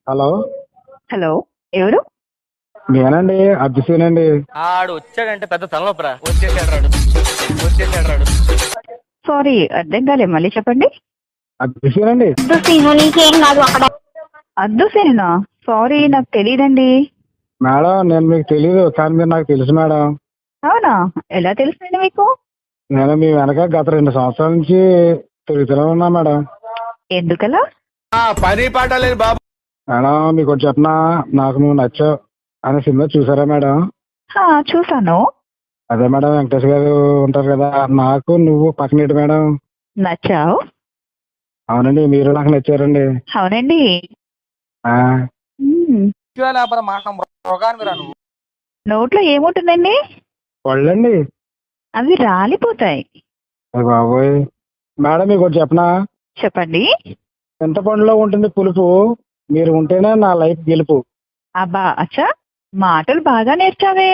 Hello. Hello, ఎవరు? నేనండి, అభిషేనండి. ఆడు వచ్చాడంటే పెద్ద తలనొప్పరా. వచ్చేసాడు రాడు. సారీ, అర్థం కాలే, మళ్ళీ చెప్పండి. అభిషేనండి. అద్దుసేనా? సారీ, నాకు తెలియదండి. మేడం, నేను మీకు తెలీదు కానీ మీరు నాకు తెలుసు మేడం. అవునా? ఎలా తెలుసండి మీకు? నేను మీ వెనక గత 2 సంవత్సరాల నుంచి తిరుగుతూనే ఉన్నా మేడం. ఎందుకలా? పని పాట లేదు బాబు. మేడం, మీకు ఒకటి చెప్పనా? నాకు నువ్వు నచ్చావు అనే సినిమా చూసారా మేడం? హా, చూసాను. అదే మేడం, వెంకటేష్ గారు ఉంటారు కదా, నాకు నువ్వు పక్కనేటి మేడం. నచ్చావు? అవునండి, మీరు నాకు నచ్చారండి. అవునండి. ఆ, మ్మ్. లేకపోతే మాట రోగానివిరా నువ్వు. నోట్లో ఏముంటుందండి? పళ్ళండి. అవి రాలిపోతాయి. అయ్ బాబోయ్. మేడం, మీకు ఒకటి చెప్పనా? చెప్పండి. చింతపండులో ఉంటుంది పులుపు, మీరు ఉంటేనే నా లైఫ్ గెలుపు. అబ్బా, అచ్చా, మాటలు బాగా నేర్చావే.